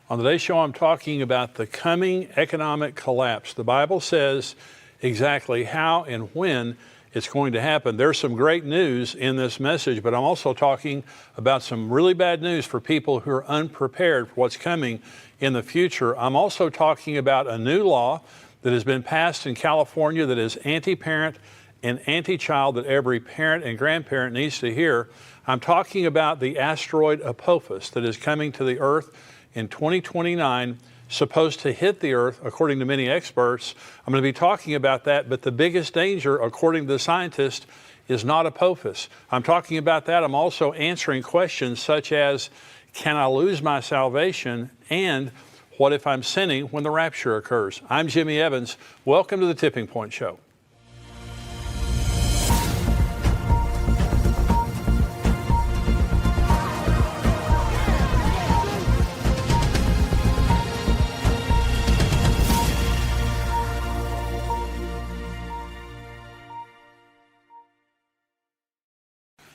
On today's show, I'm talking about the coming economic collapse. The Bible says exactly how and when it's going to happen. There's some great news in this message, but I'm also talking about some really bad news for people who are unprepared for what's coming in the future. I'm also talking about a new law that has been passed in California that is anti-parent and anti-child that every parent and grandparent needs to hear. I'm talking about the asteroid Apophis that is coming to the Earth in 2029, supposed to hit the Earth, according to many experts. I'm going to be talking about that, but the biggest danger, according to the scientists, is not Apophis. I'm talking about that. I'm also answering questions such as, can I lose my salvation? And what if I'm sinning when the rapture occurs? I'm Jimmy Evans. Welcome to the Tipping Point Show.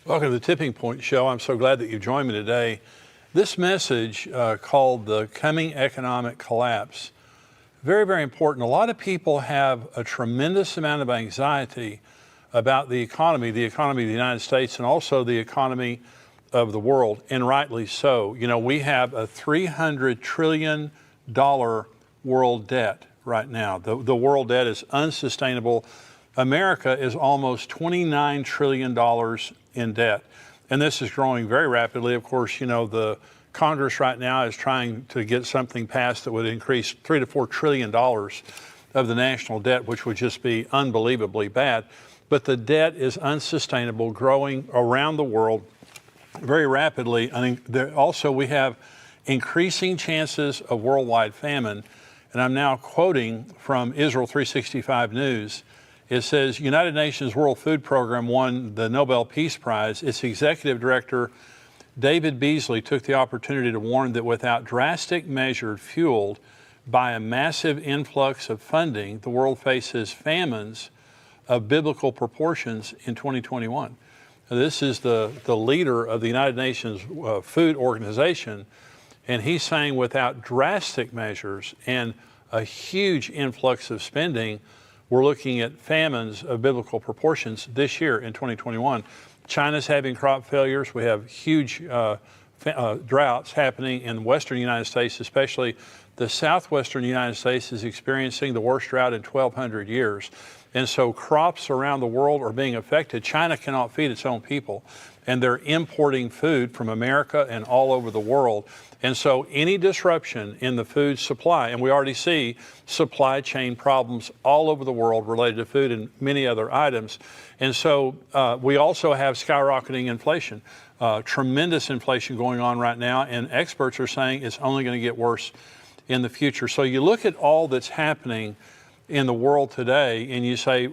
Welcome to the Tipping Point Show. I'm so glad that you've joined me today. This message called The Coming Economic Collapse, very, very important. A lot of people have a tremendous amount of anxiety about the economy of the United States and also the economy of the world, and rightly so. You know, we have a $300 trillion world debt right now. The world debt is unsustainable. America is almost $29 trillion in debt. And this is growing very rapidly. Of course, you know, the Congress right now is trying to get something passed that would increase $3 to $4 trillion of the national debt, which would just be unbelievably bad. But the debt is unsustainable, growing around the world very rapidly. I think also we have increasing chances of worldwide famine. And I'm now quoting from Israel 365 News. It says, United Nations World Food Program won the Nobel Peace Prize. Its executive director, David Beasley, took the opportunity to warn that without drastic measures fueled by a massive influx of funding, the world faces famines of biblical proportions in 2021. Now, this is the leader of the United Nations Food Organization, and he's saying without drastic measures and a huge influx of spending, we're looking at famines of biblical proportions this year in 2021. China's having crop failures. We have huge droughts happening in the western United States, especially the southwestern United States is experiencing the worst drought in 1,200 years. And so crops around the world are being affected. China cannot feed its own people, and they're importing food from America and all over the world. And so any disruption in the food supply, and we already see supply chain problems all over the world related to food and many other items. And so we also have skyrocketing inflation, tremendous inflation going on right now, and experts are saying it's only going to get worse in the future. So you look at all that's happening in the world today and you say,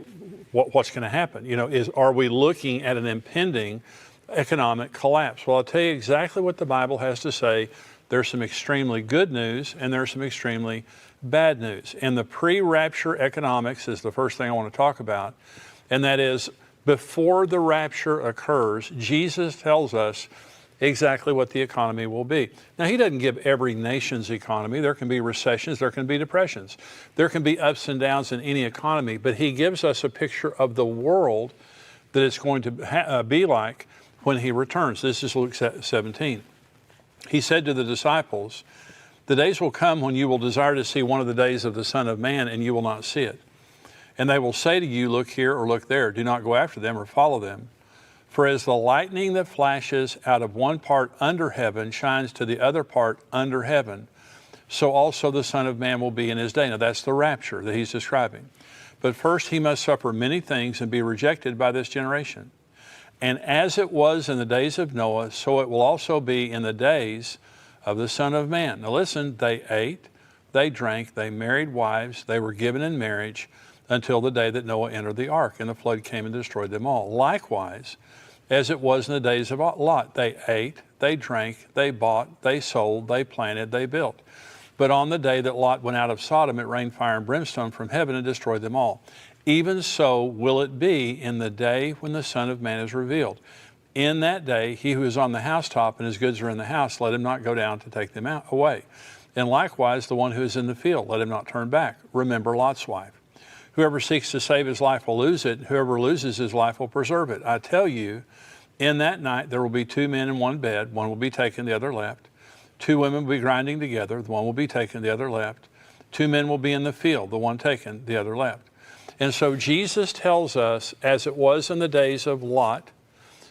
what's going to happen? You know, are we looking at an impending economic collapse? Well, I'll tell you exactly what the Bible has to say. There's some extremely good news and there's some extremely bad news. And the pre-rapture economics is the first thing I want to talk about. And that is, before the rapture occurs, Jesus tells us exactly what the economy will be. Now, he doesn't give every nation's economy. There can be recessions, there can be depressions, there can be ups and downs in any economy, but he gives us a picture of the world that it's going to be like when he returns. This is Luke 17. He said to the disciples, the days will come when you will desire to see one of the days of the Son of Man, and you will not see it. And they will say to you, look here or look there. Do not go after them or follow them. For as the lightning that flashes out of one part under heaven shines to the other part under heaven, so also the Son of Man will be in his day. Now that's the rapture that he's describing. But first he must suffer many things and be rejected by this generation. And as it was in the days of Noah, so it will also be in the days of the Son of Man. Now listen, they ate, they drank, they married wives, they were given in marriage until the day that Noah entered the ark, and the flood came and destroyed them all. Likewise, as it was in the days of Lot, they ate, they drank, they bought, they sold, they planted, they built. But on the day that Lot went out of Sodom, it rained fire and brimstone from heaven and destroyed them all. Even so will it be in the day when the Son of Man is revealed. In that day, he who is on the housetop and his goods are in the house, let him not go down to take them away. And likewise, the one who is in the field, let him not turn back. Remember Lot's wife. Whoever seeks to save his life will lose it. Whoever loses his life will preserve it. I tell you, in that night there will be two men in one bed. One will be taken, the other left. Two women will be grinding together. The one will be taken, the other left. Two men will be in the field. The one taken, the other left. And so Jesus tells us, as it was in the days of Lot,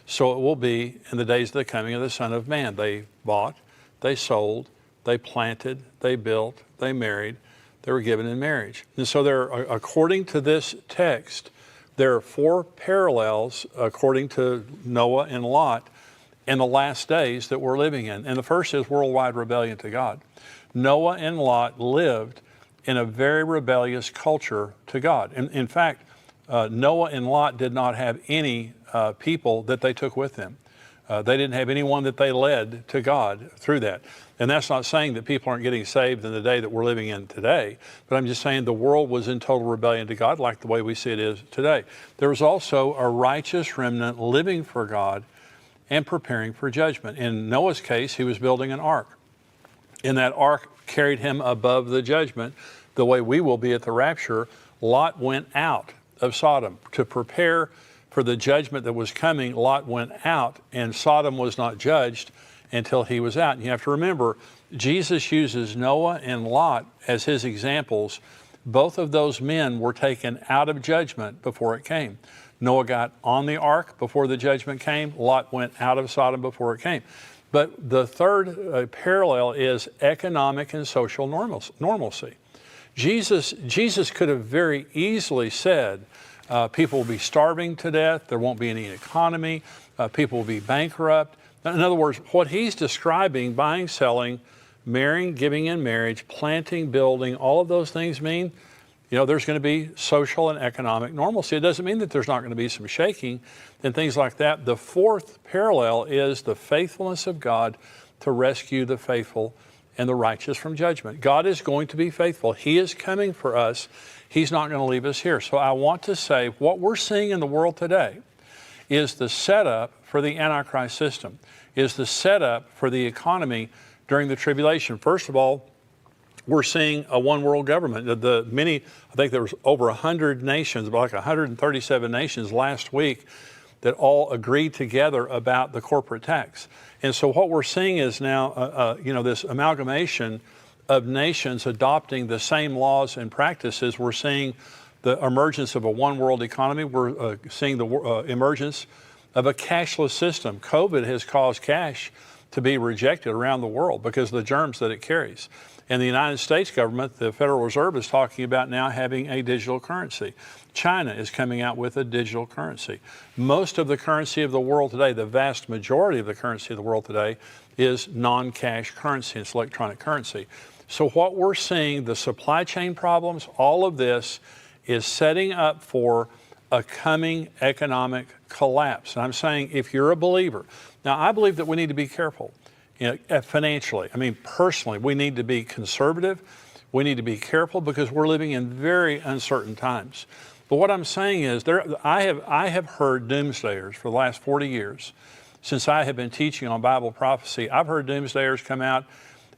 so it will be in the days of the coming of the Son of Man. They bought, they sold, they planted, they built, they married, they were given in marriage. And so there are, according to this text, there are four parallels according to Noah and Lot in the last days that we're living in. And the first is worldwide rebellion to God. Noah and Lot lived in a very rebellious culture to God. In fact, Noah and Lot did not have any people that they took with them. They didn't have anyone that they led to God through that. And that's not saying that people aren't getting saved in the day that we're living in today, but I'm just saying the world was in total rebellion to God like the way we see it is today. There was also a righteous remnant living for God and preparing for judgment. In Noah's case, he was building an ark. And that ark carried him above the judgment the way we will be at the rapture. Lot went out of Sodom to prepare for the judgment that was coming. Lot went out, and Sodom was not judged until he was out. And you have to remember, Jesus uses Noah and Lot as his examples. Both of those men were taken out of judgment before it came. Noah got on the ark before the judgment came. Lot went out of Sodom before it came. But the third parallel is economic and social normalcy. Jesus could have very easily said, people will be starving to death, there won't be any economy, people will be bankrupt. In other words, what he's describing, buying, selling, marrying, giving in marriage, planting, building, all of those things mean, there's going to be social and economic normalcy. It doesn't mean that there's not going to be some shaking and things like that. The fourth parallel is the faithfulness of God to rescue the faithful and the righteous from judgment. God is going to be faithful. He is coming for us. He's not going to leave us here. So I want to say what we're seeing in the world today is the setup for the Antichrist system, is the setup for the economy during the tribulation. First of all, we're seeing a one world government. I think there was over 100 nations, about like 137 nations last week that all agreed together about the corporate tax. And so what we're seeing is now, this amalgamation of nations adopting the same laws and practices. We're seeing the emergence of a one world economy. We're seeing the emergence of a cashless system. COVID has caused cash to be rejected around the world because of the germs that it carries. And the United States government, the Federal Reserve, is talking about now having a digital currency. China is coming out with a digital currency. Most of the currency of the world today, the vast majority of the currency of the world today, is non-cash currency. It's electronic currency. So what we're seeing, the supply chain problems, all of this is setting up for a coming economic collapse. And I'm saying if you're a believer, now I believe that we need to be careful. Financially, personally, we need to be conservative. We need to be careful because we're living in very uncertain times. But what I'm saying is, I have heard doomsdayers for the last 40 years. Since I have been teaching on Bible prophecy, I've heard doomsdayers come out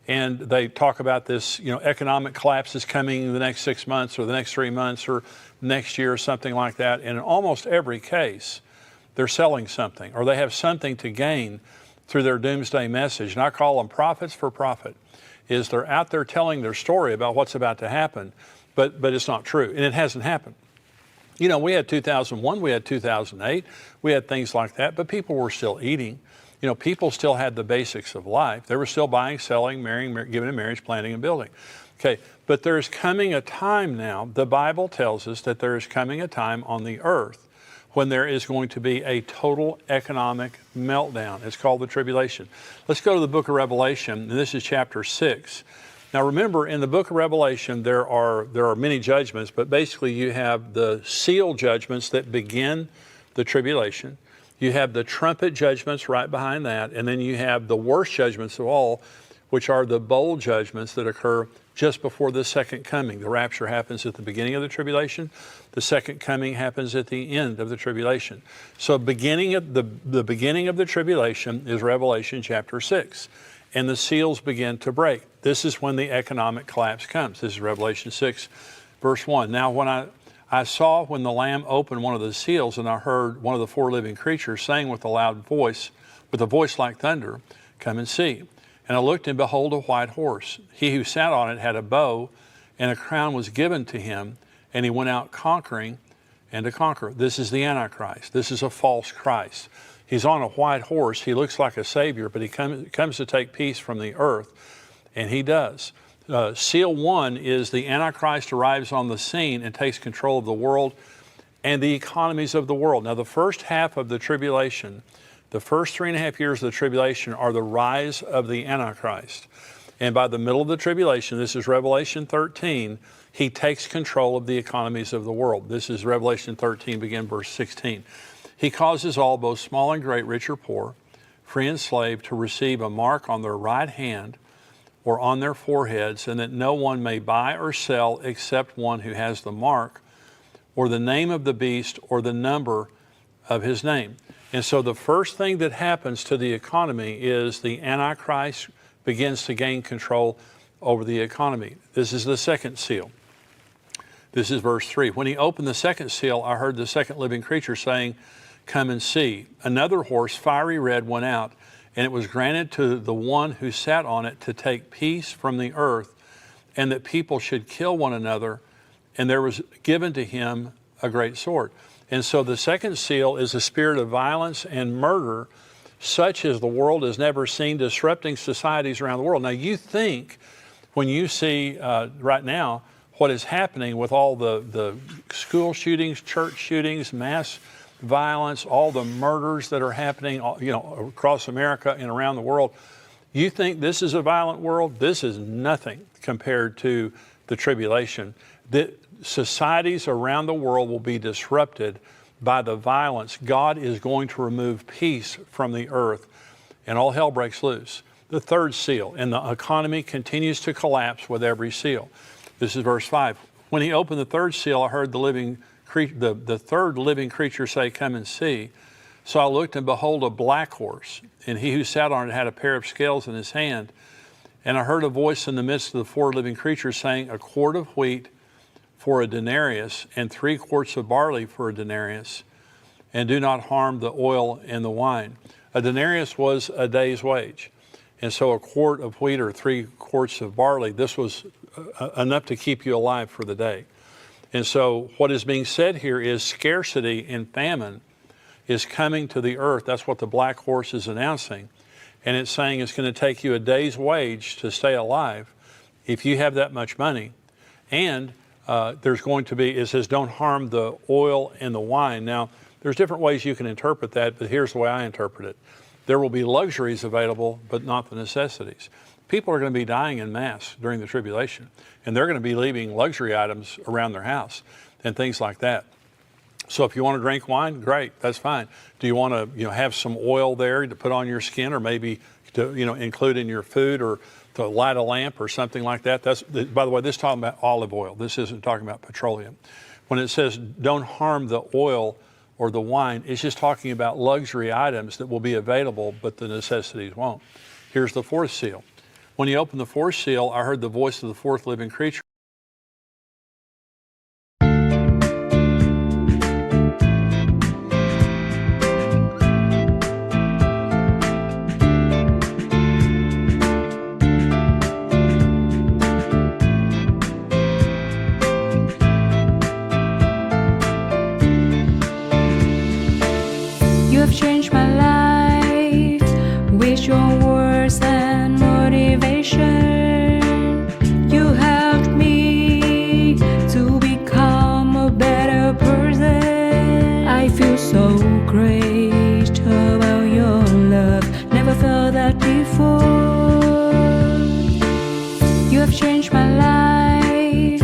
and they talk about this, economic collapse is coming in the next 6 months or the next 3 months or next year or something like that. And in almost every case, they're selling something or they have something to gain through their doomsday message. And I call them prophets for profit. Is they're out there telling their story about what's about to happen, but it's not true, and it hasn't happened. We had 2001, we had 2008, we had things like that, but people were still eating. People still had the basics of life. They were still buying, selling, marrying, giving in marriage, planting, and building. Okay, but there's coming a time now, the Bible tells us that there is coming a time on the earth when there is going to be a total economic meltdown. It's called the tribulation. Let's go to the book of Revelation, and this is chapter 6. Now remember, in the book of Revelation, there are many judgments, but basically you have the seal judgments that begin the tribulation. You have the trumpet judgments right behind that, and then you have the worst judgments of all, which are the bowl judgments that occur just before the second coming. The rapture happens at the beginning of the tribulation. The second coming happens at the end of the tribulation. So the beginning of the tribulation is Revelation chapter 6. And the seals begin to break. This is when the economic collapse comes. This is Revelation 6, verse 1. Now, when I saw when the Lamb opened one of the seals, and I heard one of the four living creatures saying with a loud voice, with a voice like thunder, "Come and see." And I looked, and behold, a white horse. He who sat on it had a bow, and a crown was given to him, and he went out conquering and to conquer. This is the Antichrist. This is a false Christ. He's on a white horse. He looks like a savior, but he comes to take peace from the earth, and he does. Seal 1 is the Antichrist arrives on the scene and takes control of the world and the economies of the world. Now, the first half of the tribulation, the first 3.5 years of the tribulation are the rise of the Antichrist. And by the middle of the tribulation, this is Revelation 13, he takes control of the economies of the world. This is Revelation 13, begin verse 16. He causes all, both small and great, rich or poor, free and slave, to receive a mark on their right hand or on their foreheads, and that no one may buy or sell except one who has the mark or the name of the beast or the number of his name. And so the first thing that happens to the economy is the Antichrist begins to gain control over the economy. This is the second seal. This is verse 3. When he opened the second seal, I heard the second living creature saying, "Come and see." Another horse, fiery red, went out, and it was granted to the one who sat on it to take peace from the earth, and that people should kill one another, and there was given to him a great sword. And so the second seal is a spirit of violence and murder, such as the world has never seen, disrupting societies around the world. Now, you think when you see right now what is happening with all the school shootings, church shootings, mass violence, all the murders that are happening, across America and around the world, you think this is a violent world? This is nothing compared to the tribulation. The societies around the world will be disrupted by the violence. God is going to remove peace from the earth, and all hell breaks loose. The third seal, and the economy continues to collapse with every seal. This is verse 5. When he opened the third seal, I heard the third living creature say, "Come and see." So I looked, and behold, a black horse, and he who sat on it had a pair of scales in his hand. And I heard a voice in the midst of the four living creatures saying, "A quart of wheat for a denarius, and 3 quarts of barley for a denarius, and do not harm the oil and the wine." A denarius was a day's wage. And so a quart of wheat or 3 quarts of barley, this was enough to keep you alive for the day. And so what is being said here is scarcity and famine is coming to the earth. That's what the black horse is announcing. And it's saying it's going to take you a day's wage to stay alive if you have that much money. And there's going to be, it says, don't harm the oil and the wine. Now, there's different ways you can interpret that, but here's the way I interpret it. There will be luxuries available, but not the necessities. People are going to be dying in mass during the tribulation, and they're going to be leaving luxury items around their house and things like that. So if you want to drink wine, great, that's fine. Do you want to have some oil there to put on your skin, or maybe to include in your food, or to light a lamp or something like that? That's, by the way, this is talking about olive oil. This isn't talking about petroleum. When it says don't harm the oil or the wine, it's just talking about luxury items that will be available, but the necessities won't. Here's the fourth seal. When he opened the fourth seal, I heard the voice of the fourth living creature. You have changed my life with your words and motivation. You helped me to become a better person. I feel so great about your love. Never felt that before. You have changed my life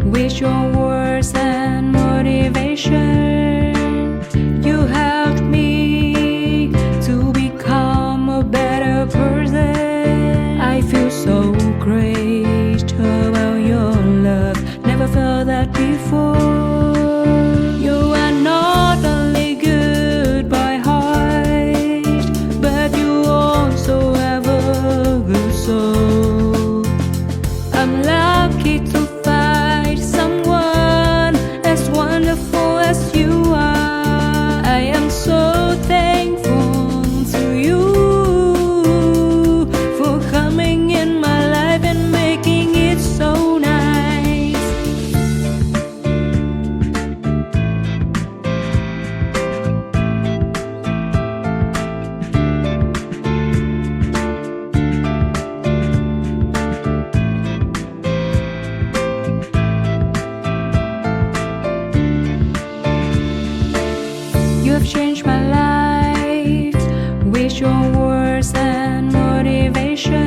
with your words and motivation. You helped me to become a better person. I feel so great about your love. Never felt that before. You are not only good by heart, but you also have a good soul. I'm lucky to find someone as wonderful as you are. I am so thankful to you for coming in my life and making it so nice. You have changed my life with your words and motivation.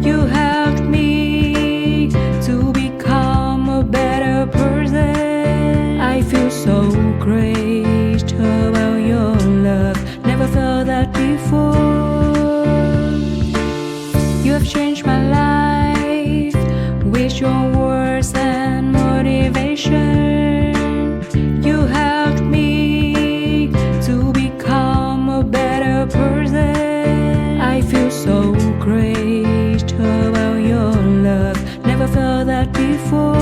You helped me to become a better person. I feel so great about your love. Never felt that before. You have changed my life with your words and motivation. You helped me to become a better person. I feel so great about your love. Never felt that before.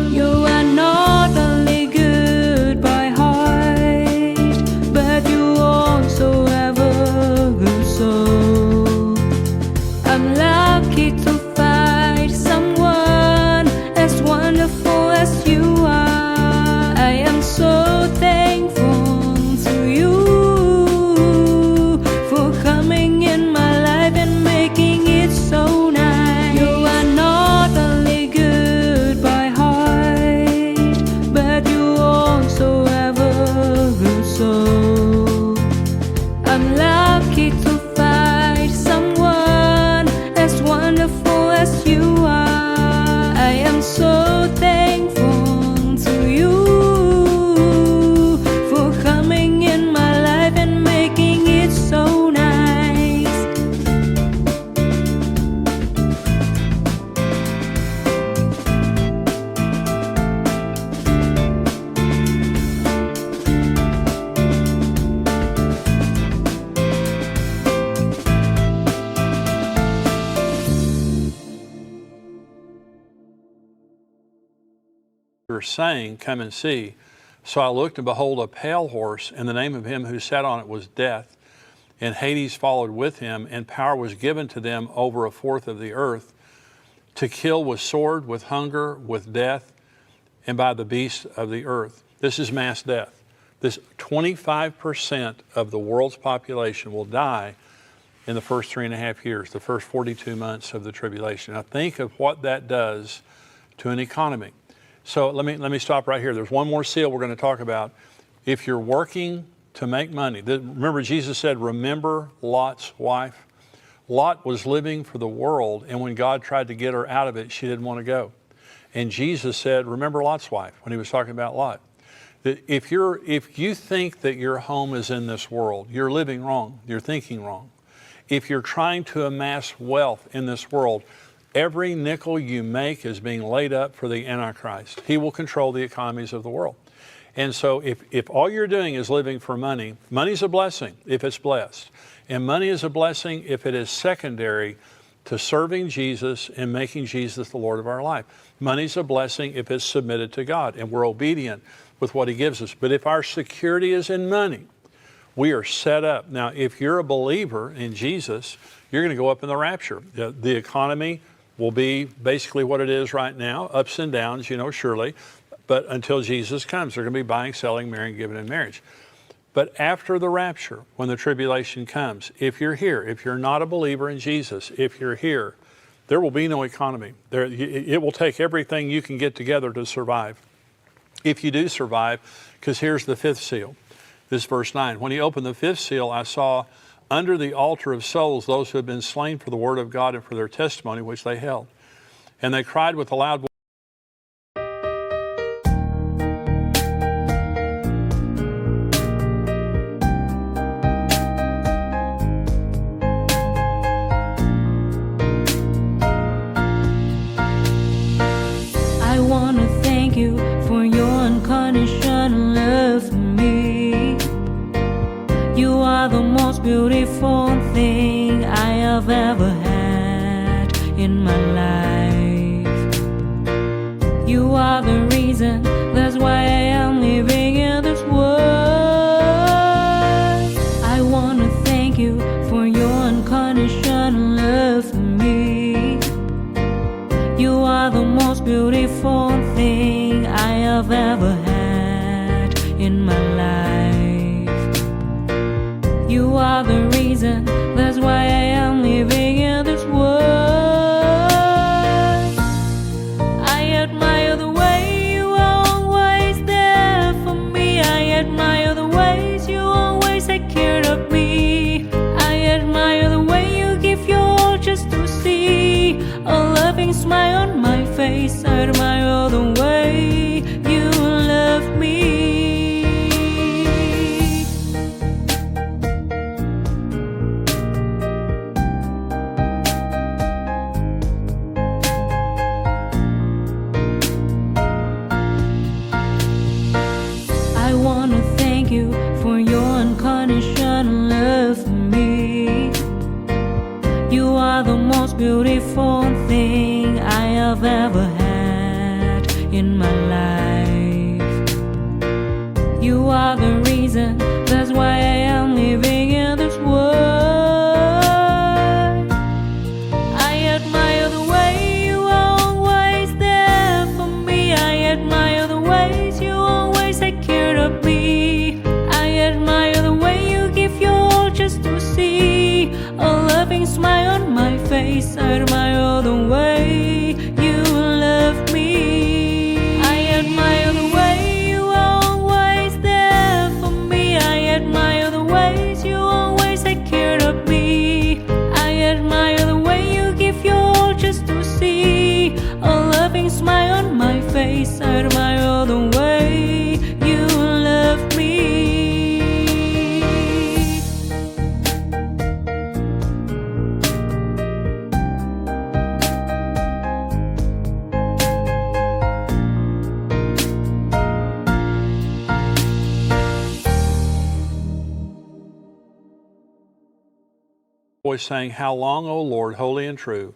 You are not only good by heart, but you also have a good soul. I'm lucky to find someone as wonderful as you are. I am so thankful to you for coming in my life and making it so nice. You are not only good by heart, but you also have a good soul. I'm lucky to find someone as wonderful as you are. I am so thankful to you for coming in my life and making it so nice. Were saying, "Come and see." So I looked, and behold, a pale horse, and the name of him who sat on it was Death. And Hades followed with him, and power was given to them over a fourth of the earth, to kill with sword, with hunger, with death, and by the beasts of the earth. This is mass death. This 25% of the world's population will die in the first 3.5 years, the first 42 months of the tribulation. Now think of what that does to an economy. So let me stop right here. There's one more seal we're going to talk about. If you're working to make money, remember Jesus said, remember Lot's wife? Lot was living for the world, and when God tried to get her out of it, she didn't want to go. And Jesus said, remember Lot's wife, when he was talking about Lot. That if you think that your home is in this world, you're living wrong, you're thinking wrong. If you're trying to amass wealth in this world, every nickel you make is being laid up for the Antichrist. He will control the economies of the world. And so if all you're doing is living for money, money's a blessing if it's blessed. And money is a blessing if it is secondary to serving Jesus and making Jesus the Lord of our life. Money's a blessing if it's submitted to God and we're obedient with what he gives us. But if our security is in money, we are set up. Now, if you're a believer in Jesus, you're going to go up in the rapture. The economy will be basically what it is right now, ups and downs, surely. But until Jesus comes, they're going to be buying, selling, marrying, giving in marriage. But after the rapture, when the tribulation comes, if you're here, if you're not a believer in Jesus, if you're here, there will be no economy. It will take everything you can get together to survive. If you do survive, because here's the fifth seal. This is verse 9. When he opened the fifth seal, I saw under the altar of souls those who had been slain for the word of God and for their testimony which they held. And they cried with a loud voice, I want to thank you for your unconditional love for me. You are the most beautiful thing I have ever had in my life. You are the reason, that's why I am living in this world. I wanna thank you for your unconditional love for me. You are the most beautiful thing I have ever had in my life. You are the reason, that's why I am living in this world. I admire the way you are always there for me. I admire the ways you always take care of me. I admire the way you give your all just to see a loving smile on my face. I admire the way you love me. I wanna thank you for your unconditional love for me. You are the most beautiful thing I have ever had in my life. You are the reason, that's why I am living in this world. I admire the way you are always there for me. I admire the ways you always take care of me. I admire the way you give your all just to see a loving smile on my face. I admire the way you love me. I admire the way you are always there for me. I admire the ways you always take care of me. I admire the way you give your all just to see a loving smile on my face. I admire the way you love me. Voice saying, "How long, O Lord, holy and true,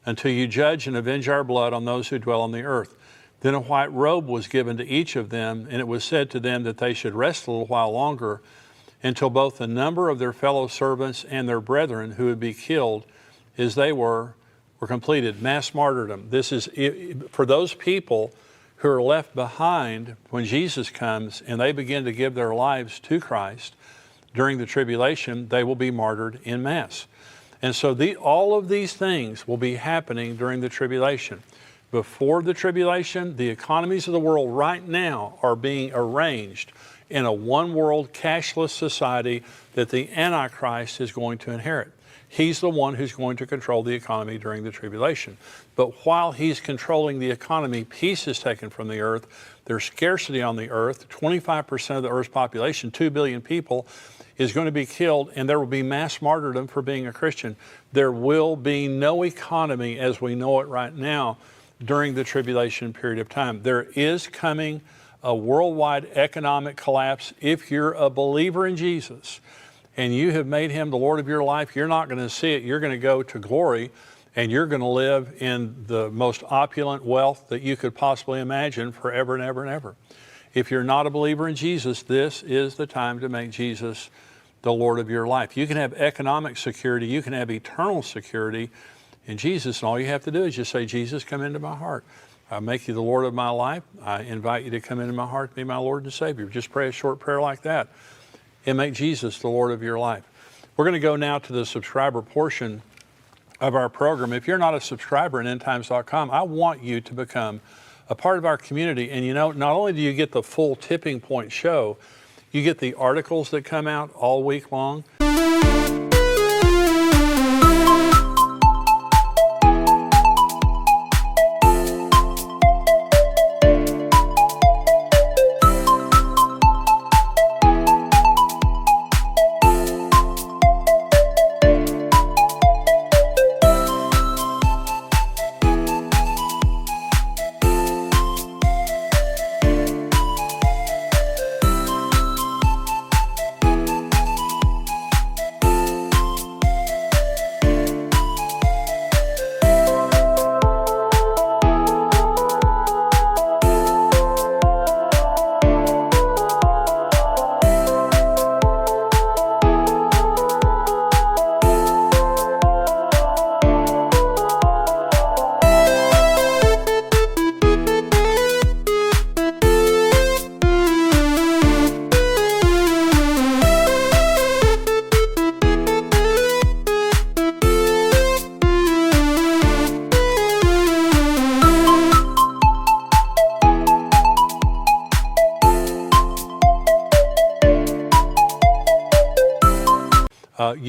until you judge and avenge our blood on those who dwell on the earth?" Then a white robe was given to each of them, and it was said to them that they should rest a little while longer, until both the number of their fellow servants and their brethren who would be killed as they were completed. Mass martyrdom. This is for those people who are left behind when Jesus comes and they begin to give their lives to Christ during the tribulation. They will be martyred in mass. And so all of these things will be happening during the tribulation. Before the tribulation, the economies of the world right now are being arranged in a one-world cashless society that the Antichrist is going to inherit. He's the one who's going to control the economy during the tribulation. But while he's controlling the economy, peace is taken from the earth. There's scarcity on the earth. 25% of the earth's population, 2 billion people, is going to be killed, and there will be mass martyrdom for being a Christian. There will be no economy as we know it right now during the tribulation period of time. There is coming a worldwide economic collapse. If you're a believer in Jesus and you have made him the Lord of your life, you're not going to see it. You're going to go to glory, and you're going to live in the most opulent wealth that you could possibly imagine forever and ever and ever. If you're not a believer in Jesus, this is the time to make Jesus the Lord of your life. You can have economic security, you can have eternal security in Jesus, and all you have to do is just say, "Jesus, come into my heart. I make you the Lord of my life. I invite you to come into my heart, be my Lord and Savior." Just pray a short prayer like that and make Jesus the Lord of your life. We're going to go now to the subscriber portion of our program. If you're not a subscriber in endtimes.com, I want you to become a part of our community. And you know, not only do you get the full Tipping Point show, you get the articles that come out all week long.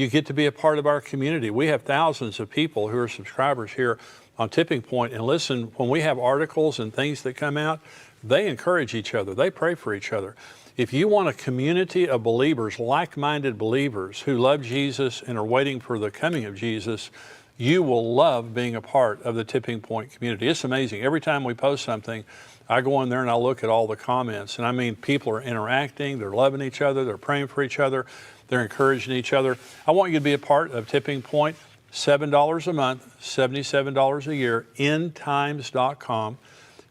you get to be a part of our community. We have thousands of people who are subscribers here on Tipping Point, and listen, when we have articles and things that come out, they encourage each other. They pray for each other. If you want a community of believers, like-minded believers who love Jesus and are waiting for the coming of Jesus, you will love being a part of the Tipping Point community. It's amazing. Every time we post something, I go in there and I look at all the comments. And I mean, people are interacting, they're loving each other, they're praying for each other, they're encouraging each other. I want you to be a part of Tipping Point. $7 a month, $77 a year. endtimes.com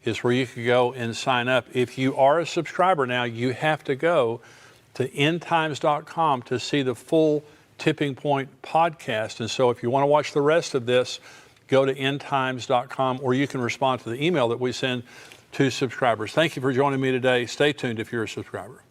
is where you can go and sign up. If you are a subscriber now, you have to go to endtimes.com to see the full Tipping Point podcast. And so if you want to watch the rest of this, go to endtimes.com, or you can respond to the email that we send to subscribers. Thank you for joining me today. Stay tuned if you're a subscriber.